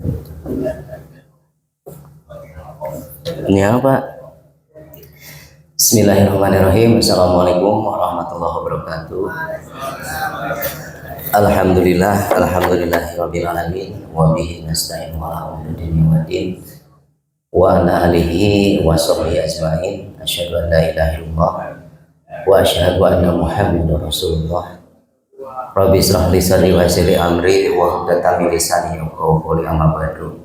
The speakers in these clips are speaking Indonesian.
Ini apa? Bismillahirrahmanirrahim. Assalamualaikum warahmatullahi wabarakatuh. Alhamdulillahirabbil alamin wa bihi nasta'in ala umuri waddin wa ala alihi wa sahbihi ajmain. Asyhadu an la ilaha illallah wa asyhadu anna Muhammadar Rasulullah. Rabbi israh li sadri wa yassir li amri wa hlul min lisani yafqahu qawli, amma ba'du.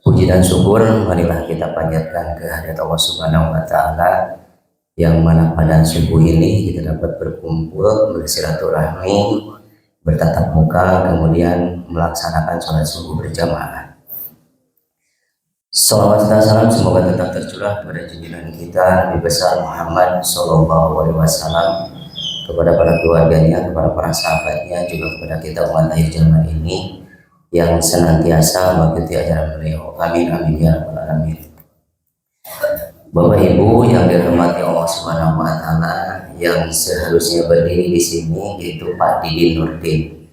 Puji dan syukur marilah kita panjatkan kehadirat Allah Subhanahu wa taala yang mana pada subuh ini kita dapat berkumpul, bersilaturahmi, bertatap muka, kemudian melaksanakan sholat subuh berjamaah. Salawat dan salam semoga tetap tercurah kepada junjungan kita Nabi besar Muhammad Sallallahu Alaihi Wasallam, kepada para keluarganya, kepada para sahabatnya, juga kepada kita umat akhir zaman ini yang senantiasa mengikuti ajaran beliau. Amin amin ya rabbal alamin. Bapak Ibu yang dirahmati Allah Subhanahu wa taala, yang seharusnya berdiri di sini yaitu Pak Didin Nurdin.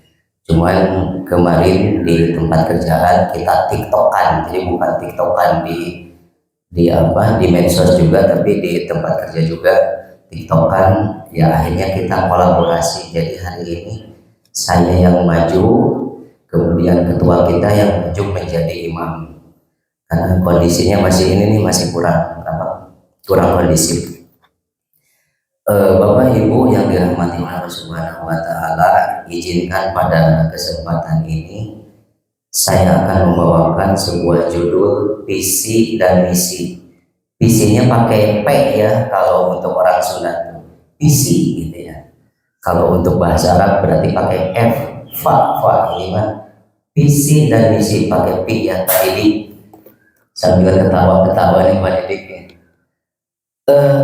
Cuman kemarin di tempat kerjaan kita tiktokan, jadi bukan tiktokan di medsos juga, tapi di tempat kerja juga tiktokan. Ya akhirnya kita kolaborasi. Jadi hari ini saya yang maju, kemudian ketua kita yang maju menjadi imam, karena kondisinya masih kurang kondisif. Bapak Ibu yang dirahmati Allah Subhanahu wa taala, izinkan pada kesempatan ini saya akan membawakan sebuah judul visi dan misi. Visinya pakai P ya, kalau untuk orang Sunda visi gitu ya. Kalau untuk bahasa Arab berarti pakai F, fa ini mah. Visi dan misi pakai P ya Pak Didik. Sambil ketawa-ketawa nih Pak Didik ya.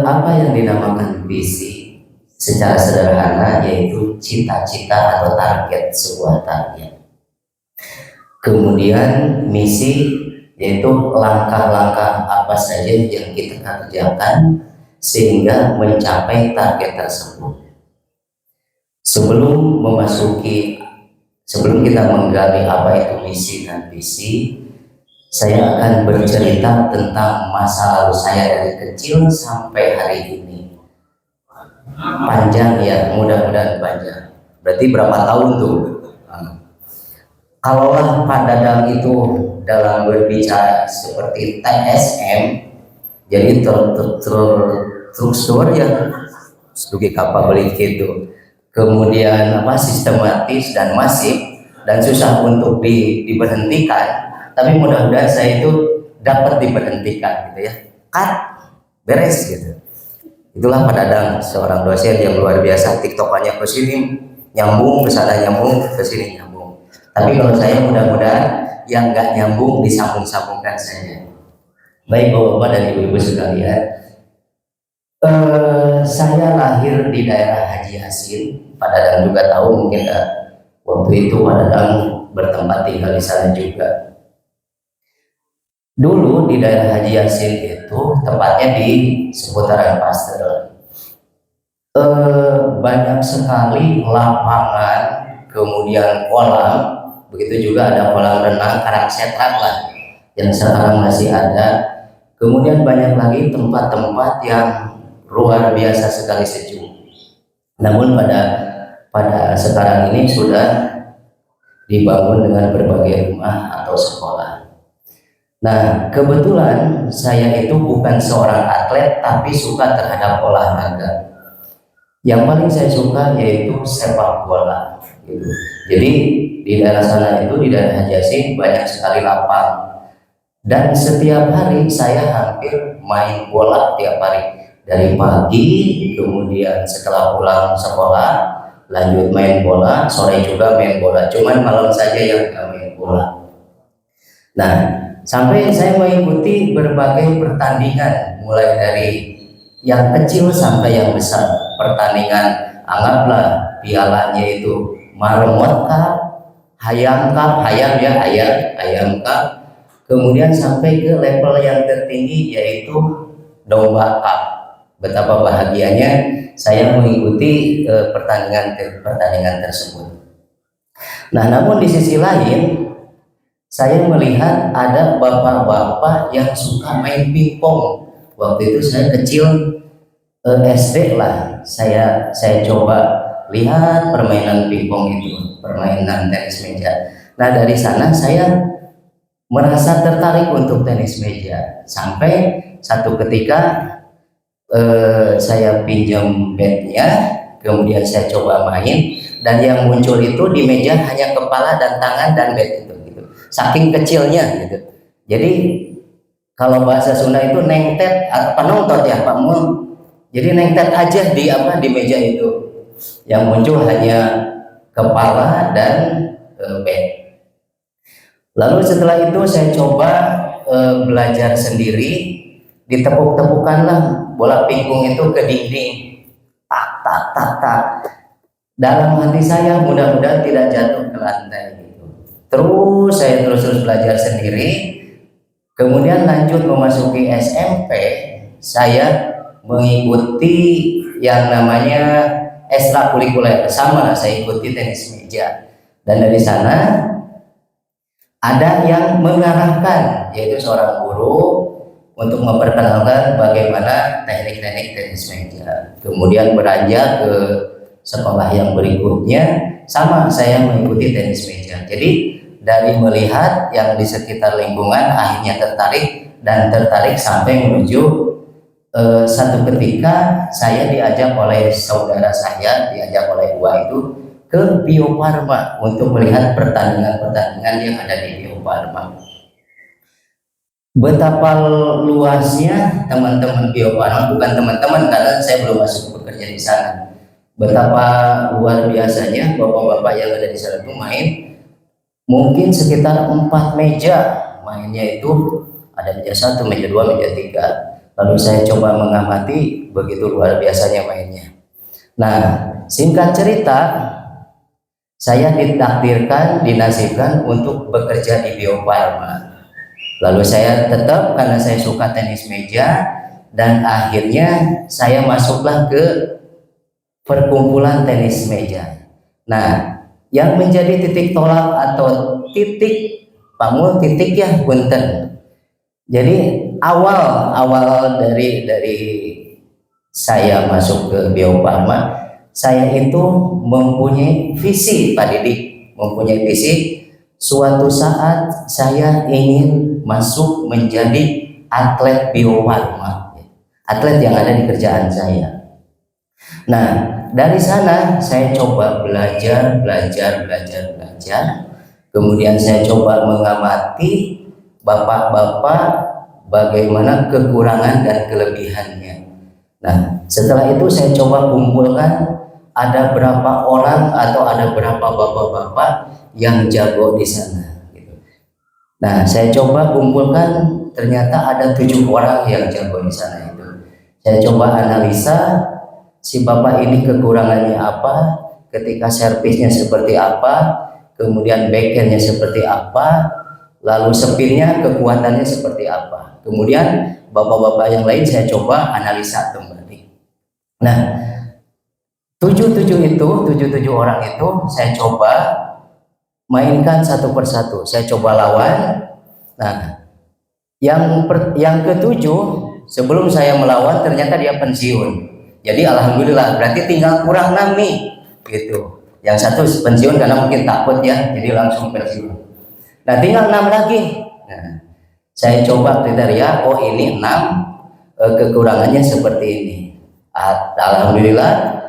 Apa yang dinamakan visi? Secara sederhana yaitu cita-cita atau target, sebuah target. Kemudian misi yaitu langkah-langkah apa saja yang kita kerjakan sehingga mencapai target tersebut. Sebelum kita menggali apa itu misi dan visi, saya akan bercerita tentang masa lalu saya dari kecil sampai hari ini. Panjang ya, mudah-mudahan panjang. Berarti berapa tahun tuh? Kalaulah Pak Dadang itu dalam berbicara seperti TSM, jadi terstruktur ya, studi kapabilitas gitu. Kemudian sistematis dan masif dan susah untuk diberhentikan, tapi mudah-mudahan saya itu dapat diberhentikan gitu ya, beres gitu. Itulah Pak Dadang, seorang dosen yang luar biasa, tiktokannya ke sini nyambung, ke sana nyambung, ke sini nyambung. Tapi kalau saya mudah-mudahan yang nggak nyambung disambung-sambungkan saja. Baik Bapak-bapak dan Ibu-ibu sekalian, saya lahir di daerah Haji Hasin. Pak Dadang juga tahu mungkin waktu itu Pak Dadang bertempat tinggal di sana juga. Dulu di daerah Haji Hasin itu tepatnya di seputaran Pasteur, banyak sekali lapangan, kemudian kolam, begitu juga ada kolam renang Karang Setrak lah yang sekarang masih ada. Kemudian banyak lagi tempat-tempat yang luar biasa sekali sejuk. Namun pada sekarang ini sudah dibangun dengan berbagai rumah atau sekolah. Nah, kebetulan saya itu bukan seorang atlet, tapi suka terhadap olahraga. Yang paling saya suka yaitu sepak bola. Gitu. Jadi di daerah sana itu, di daerah Haji Hasin, banyak sekali lapang. Dan setiap hari saya hampir main bola tiap hari. Dari pagi, kemudian setelah pulang sekolah, lanjut main bola, sore juga main bola. Cuman malam saja yang nggak main bola. Nah, sampai saya mengikuti berbagai pertandingan, mulai dari yang kecil sampai yang besar. Pertandingan, anggaplah pialanya itu Marmot Cup, Hayam Cup, Hayam Cup. Kemudian sampai ke level yang tertinggi yaitu Domba Cup. Betapa bahagianya saya mengikuti pertandingan tersebut. Nah, namun di sisi lain saya melihat ada bapak-bapak yang suka main pingpong. Waktu itu saya kecil, SD lah, saya coba lihat permainan pingpong itu, permainan tenis meja. Nah dari sana saya merasa tertarik untuk tenis meja, sampai satu ketika saya pinjam bednya, kemudian saya coba main, dan yang muncul itu di meja hanya kepala dan tangan dan bed itu, gitu. Saking kecilnya gitu. Jadi kalau bahasa Sunda itu nengtet apa nongtot ya Pak Mul. Jadi nengtet aja di meja itu. Yang muncul hanya kepala dan bed. Lalu setelah itu saya coba belajar sendiri, ditepuk-tepukanlah bola pingpong itu ke dinding, tak tak tak tak. Dalam hati saya mudah-mudahan tidak jatuh ke lantai gitu. Terus saya terus belajar sendiri. Kemudian lanjut memasuki SMP, saya mengikuti yang namanya ekstrakurikuler, sama saya ikuti tenis meja. Dan dari sana ada yang mengarahkan, yaitu seorang guru untuk memperkenalkan bagaimana teknik-teknik tenis meja. Kemudian beranjak ke sekolah yang berikutnya, sama saya mengikuti tenis meja. Jadi dari melihat yang di sekitar lingkungan akhirnya tertarik sampai menuju satu ketika saya diajak oleh saudara saya, diajak oleh Uwa itu ke Bio Farma untuk melihat pertandingan yang ada di Bio Farma. Betapa luasnya teman-teman Bio Farma, bukan teman-teman karena saya belum masuk bekerja di sana. Betapa luar biasanya bapak-bapak yang ada di sana itu main. Mungkin sekitar 4 meja mainnya itu, ada meja 1, meja 2, meja 3. Lalu saya coba mengamati, begitu luar biasanya mainnya. Nah, singkat cerita, saya ditakdirkan, dinasibkan untuk bekerja di Bio Farma. Lalu saya tetap, karena saya suka tenis meja, dan akhirnya saya masuklah ke perkumpulan tenis meja. Nah, yang menjadi titik tolak atau titik pamul titik ya punten. Jadi awal dari saya masuk ke Bio Farma, saya itu mempunyai visi Pak Didik, mempunyai visi suatu saat saya ingin masuk menjadi atlet Bio Farma, atlet yang ada di kerjaan saya. Nah, dari sana saya coba belajar. Kemudian saya coba mengamati bapak-bapak bagaimana kekurangan dan kelebihannya. Nah, setelah itu saya coba kumpulkan ada berapa orang atau ada berapa bapak-bapak yang jago di sana. Nah, saya coba kumpulkan, ternyata ada 7 orang yang jago di sana itu. Saya coba analisa si bapak ini kekurangannya apa, ketika servisnya seperti apa, kemudian backhandnya seperti apa, lalu spinnya kekuatannya seperti apa. Kemudian bapak-bapak yang lain saya coba analisa kembali. Nah, 7 orang itu saya coba mainkan satu persatu, saya coba lawan. Nah, yang ke-7 sebelum saya melawan ternyata dia pensiun. Jadi alhamdulillah, berarti tinggal kurang 6 nih, gitu. Yang satu pensiun karena mungkin takut ya, jadi langsung pensiun. Nah, tinggal 6 lagi. Nah, saya coba kriteria, oh ini 6, kekurangannya seperti ini. Alhamdulillah,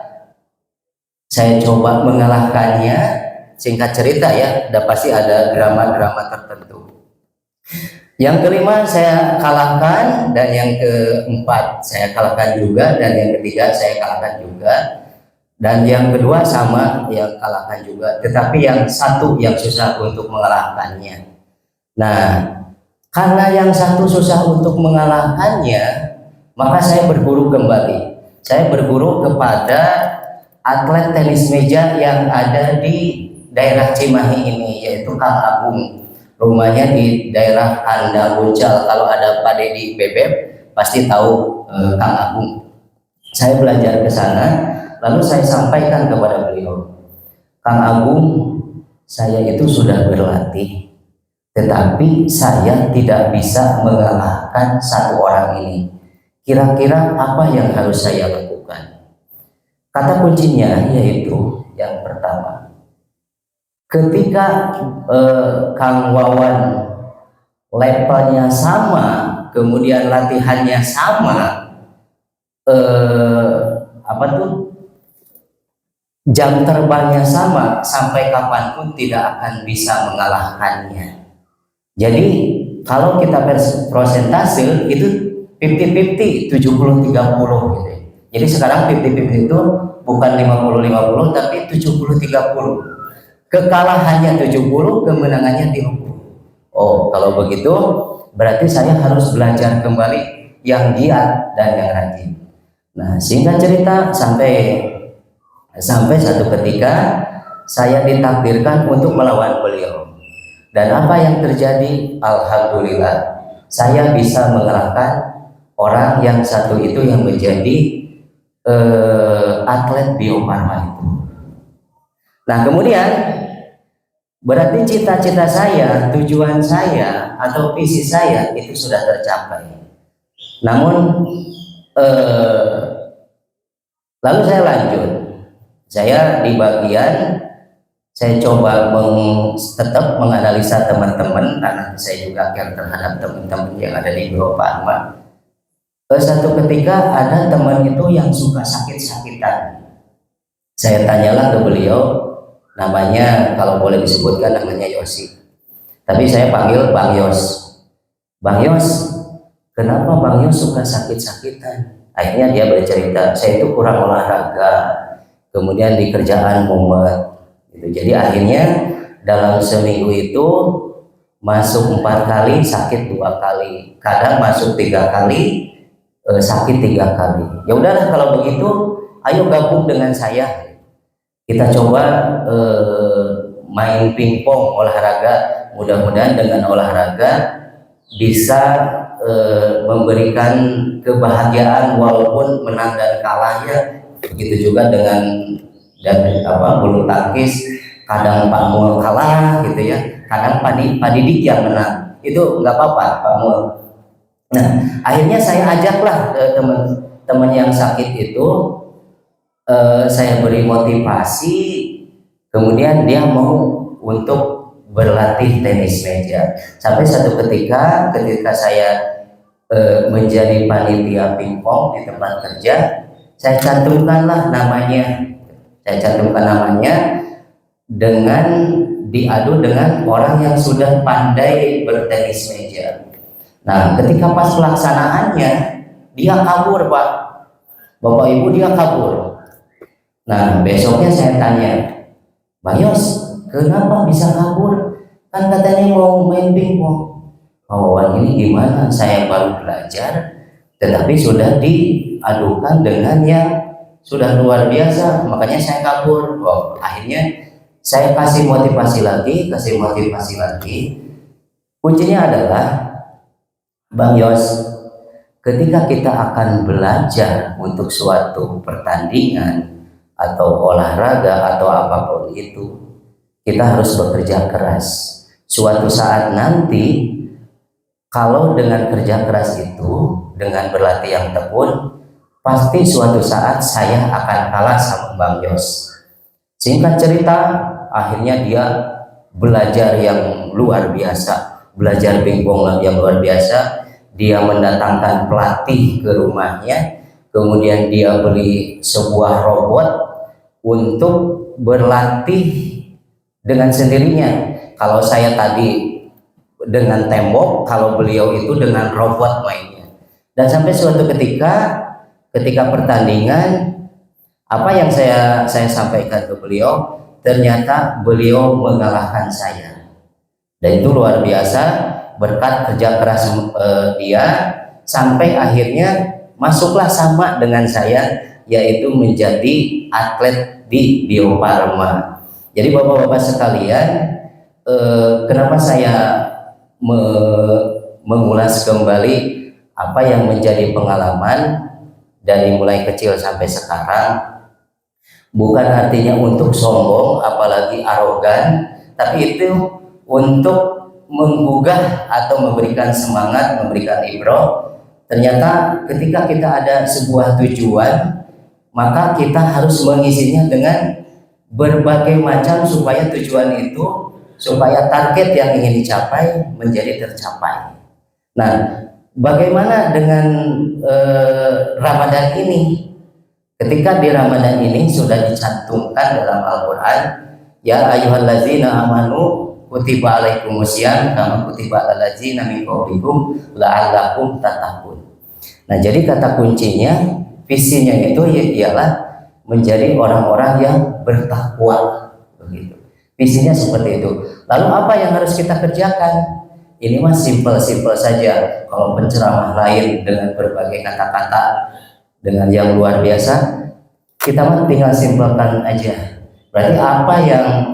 saya coba mengalahkannya. Singkat cerita ya, pasti ada drama-drama tertentu. Yang kelima saya kalahkan, dan yang keempat saya kalahkan juga, dan yang ketiga saya kalahkan juga, dan yang kedua sama yang kalahkan juga. Tetapi yang satu yang susah untuk mengalahkannya. Nah, karena yang satu susah untuk mengalahkannya, maka saya berguru kembali. Saya berguru kepada atlet tenis meja yang ada di daerah Cimahi ini, yaitu Kang Agung. Rumahnya di daerah Anda Buncal. Kalau ada Pak Dedi Bebek pasti tahu Kang Agung. Saya belajar ke sana, lalu saya sampaikan kepada beliau, Kang Agung, saya itu sudah berlatih, tetapi saya tidak bisa mengalahkan satu orang ini. Kira-kira apa yang harus saya lakukan? Kata kuncinya yaitu yang pertama, ketika Kang Wawan levelnya sama, kemudian latihannya sama, jam terbangnya sama, sampai kapanpun tidak akan bisa mengalahkannya. Jadi kalau kita persentase itu 50-50, 70-30 gitu. Jadi sekarang 50-50 itu bukan 50-50 tapi 70-30. Kekalahannya 70, kemenangannya 30. Oh, kalau begitu berarti saya harus belajar kembali yang giat dan yang rajin. Nah, singkat cerita, sampai satu ketika saya ditakdirkan untuk melawan beliau. Dan apa yang terjadi? Alhamdulillah, saya bisa mengalahkan orang yang satu itu yang menjadi atlet Bio Farma itu. Nah, kemudian berarti cita-cita saya, tujuan saya atau visi saya itu sudah tercapai. Namun lalu saya lanjut. Saya di bagian, saya coba tetap menganalisa teman-teman, karena saya juga care terhadap teman-teman yang ada di Bio Farma. Satu ketika ada teman itu yang suka sakit-sakitan. Saya tanyalah ke beliau, namanya kalau boleh disebutkan namanya Yosi. Tapi saya panggil Bang Yos. Bang Yos, kenapa Bang Yos suka sakit-sakitan? Akhirnya dia bercerita, saya itu kurang olahraga, kemudian di kerjaan mumet. Jadi akhirnya dalam seminggu itu masuk 4 kali, sakit 2 kali, kadang masuk 3 kali, sakit 3 kali. Ya udahlah kalau begitu, ayo gabung dengan saya. Kita coba main pingpong, olahraga. Mudah-mudahan dengan olahraga bisa memberikan kebahagiaan walaupun menang dan kalahnya. Begitu juga dengan bulu tangkis, kadang Pak Mul kalah gitu ya, kadang Pak Didik yang menang, itu nggak apa-apa Pak Mul. Nah, akhirnya saya ajaklah teman-teman yang sakit itu, saya beri motivasi, kemudian dia mau untuk berlatih tenis meja. Sampai satu ketika saya menjadi panitia pingpong di tempat kerja, saya cantumkanlah namanya. Saya cantumkan namanya dengan diadu dengan orang yang sudah pandai bertenis meja. Nah, ketika pas pelaksanaannya, dia kabur, Pak. Bapak Ibu, dia kabur. Nah, besoknya saya tanya, Bang Yos, kenapa bisa kabur? Kan katanya mau main pingpong. Kawan ini gimana? Saya baru belajar, tetapi sudah diadukan dengan yang sudah luar biasa, makanya saya kabur. Oh, akhirnya saya kasih motivasi lagi. Kuncinya adalah, Bang Yos, ketika kita akan belajar untuk suatu pertandingan atau olahraga atau apapun itu, kita harus bekerja keras. Suatu saat nanti, kalau dengan kerja keras itu, dengan berlatih yang tekun, pasti suatu saat saya akan kalah sama Bang Yos. Singkat cerita, akhirnya dia belajar yang luar biasa, belajar pingpong yang luar biasa. Dia mendatangkan pelatih ke rumahnya, kemudian dia beli sebuah robot untuk berlatih dengan sendirinya. Kalau saya tadi dengan tembok, kalau beliau itu dengan robot mainnya. Dan sampai suatu ketika pertandingan, apa yang saya sampaikan ke beliau, ternyata beliau mengalahkan saya. Dan itu luar biasa berkat kerja keras dia, sampai akhirnya masuklah sama dengan saya, yaitu menjadi atlet di Bio Farma. Jadi Bapak-bapak sekalian, kenapa saya mengulas kembali apa yang menjadi pengalaman dari mulai kecil sampai sekarang, bukan artinya untuk sombong apalagi arogan, tapi itu untuk menggugah atau memberikan semangat, memberikan ibroh. Ternyata ketika kita ada sebuah tujuan, maka kita harus mengisinya dengan berbagai macam supaya tujuan itu, supaya target yang ingin dicapai menjadi tercapai. Nah, bagaimana dengan Ramadan ini? Ketika di Ramadan ini sudah dicantumkan dalam Al-Quran, ya ayyuhallazina amanu kutiba alaikumusiyam kama kutiba alal ladzina min qablikum la'allakum tattaqun. Nah, jadi kata kuncinya, visinya itu ialah menjadi orang-orang yang bertakwa, begitu. Visinya seperti itu. Lalu apa yang harus kita kerjakan? Ini mah simpel-simpel saja. Kalau penceramah lain dengan berbagai kata-kata dengan yang luar biasa, kita mah tinggal simpelkan aja. Berarti apa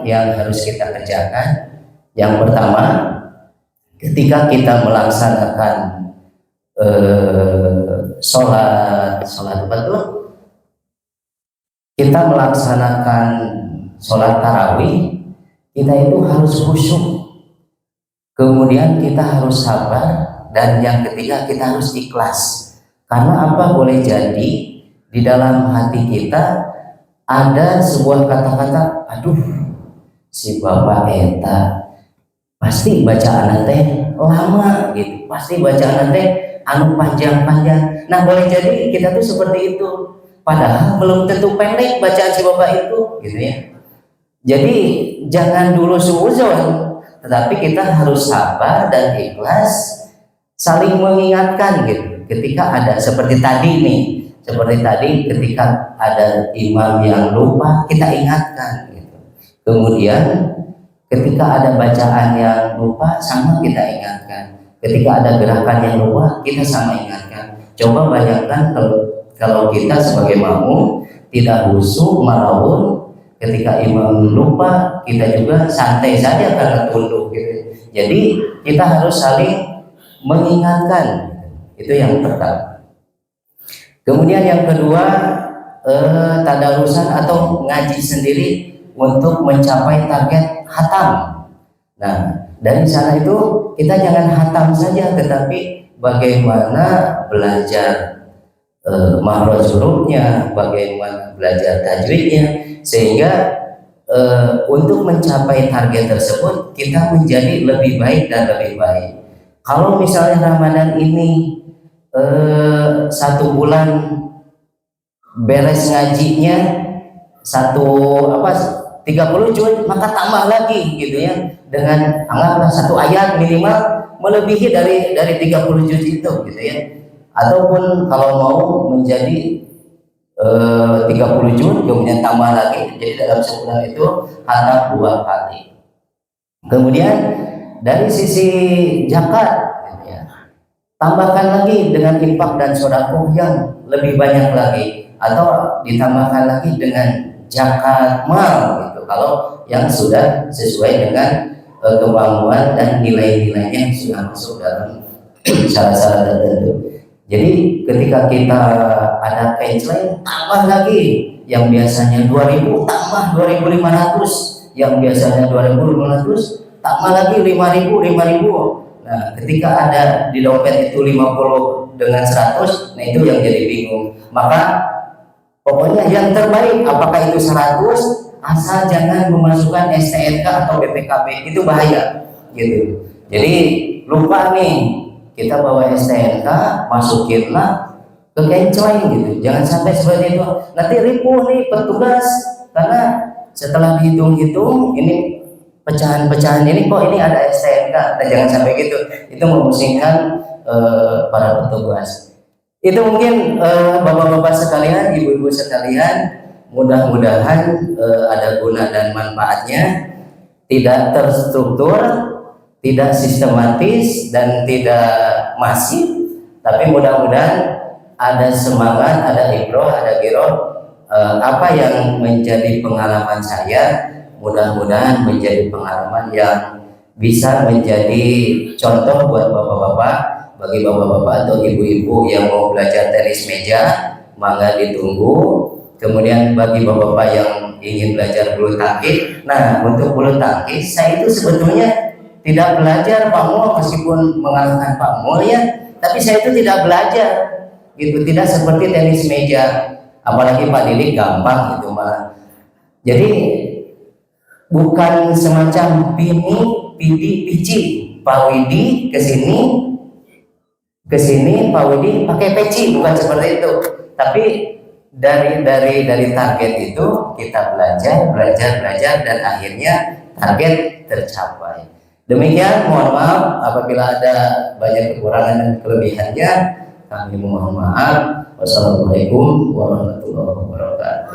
yang harus kita kerjakan? Yang pertama, ketika kita melaksanakan sholat betul, kita melaksanakan sholat tarawih, kita itu harus khusyuk. Kemudian kita harus sabar, dan yang ketiga kita harus ikhlas. Karena apa? Boleh jadi di dalam hati kita ada sebuah kata-kata, aduh si bapak eta pasti bacaan teh lama gitu, pasti bacaan teh anu panjang-panjang. Nah, boleh jadi kita tuh seperti itu, padahal belum tentu pendek bacaan si bapak itu, gitu ya. Jadi jangan dulu suuzon, tetapi kita harus sabar dan ikhlas, saling mengingatkan gitu. Ketika ada seperti tadi nih, seperti tadi ketika ada imam yang lupa, kita ingatkan gitu. Kemudian ketika ada bacaan yang lupa, sama kita ingatkan. Ketika ada gerakan yang lupa, kita sama ingatkan. Coba bayangkan kalau kita sebagai makmum tidak khusyuk marawun, ketika imam lupa, kita juga santai saja karena tunduk gitu. Jadi kita harus saling mengingatkan. Itu yang pertama. Kemudian yang kedua, tadarusan atau ngaji sendiri untuk mencapai target hatam. Nah, dari sana itu kita jangan hatam saja, tetapi bagaimana belajar makhraj hurufnya, bagaimana belajar tajwidnya, sehingga untuk mencapai target tersebut kita menjadi lebih baik dan lebih baik. Kalau misalnya Ramadan ini 1 bulan beres ngajinya 30 juz, maka tambah lagi gitu ya, dengan anggaplah 1 ayat minimal melebihi dari 30 juz itu gitu ya. Ataupun kalau mau menjadi 30 juz kemudian tambah lagi, jadi dalam sebulan itu hatam 2 kali. Kemudian dari sisi zakat, tambahkan lagi dengan infak dan sedekah yang lebih banyak lagi, atau ditambahkan lagi dengan zakat mal gitu, kalau yang sudah sesuai dengan kemampuan dan nilai-nilainya yang sudah masuk dalam syarat-syarat tertentu. Jadi ketika kita ada cancel, tambah lagi, yang biasanya 2.000 tambah 2.500, yang biasanya 2.500 tambah lagi 5.000. Nah, ketika ada di dompet itu 50 dengan 100, nah itu yang jadi bingung. Maka pokoknya yang terbaik, apakah itu 100, asal jangan memasukkan STNK atau BPKB, itu bahaya gitu. Jadi lupa nih, kita bawa STNK, masukinlah ke kenceleng gitu. Jangan sampai seperti itu. Nanti ripuh nih petugas, karena setelah dihitung-hitung ini pecahan-pecahan ini kok ini ada STNK, dan jangan sampai gitu. Itu memusingkan para petugas. Itu mungkin bapak-bapak sekalian, ibu-ibu sekalian, mudah-mudahan ada guna dan manfaatnya, tidak terstruktur, tidak sistematis, dan tidak masif, tapi mudah-mudahan ada semangat, ada ibroh, ada giroh. Apa yang menjadi pengalaman saya, mudah-mudahan menjadi pengalaman yang bisa menjadi contoh buat bapak-bapak. Bagi bapak-bapak atau ibu-ibu yang mau belajar tenis meja, mangga ditunggu. Kemudian bagi bapak-bapak yang ingin belajar bulu tangkis, nah untuk bulu tangkis saya itu sebetulnya tidak belajar Pak Mul, meskipun mengalahkan Pak Mul ya, tapi saya itu tidak belajar gitu, tidak seperti tenis meja, apalagi Pak Didik gampang gitu malah. Jadi bukan semacam pini, pidi, pici, Pak Widi ke sini Pak Widi pakai peci, bukan seperti itu. Tapi dari target itu kita belajar dan akhirnya target tercapai. Demikian, mohon maaf apabila ada banyak kekurangan dan kelebihannya, kami mohon maaf. Wassalamualaikum warahmatullahi wabarakatuh.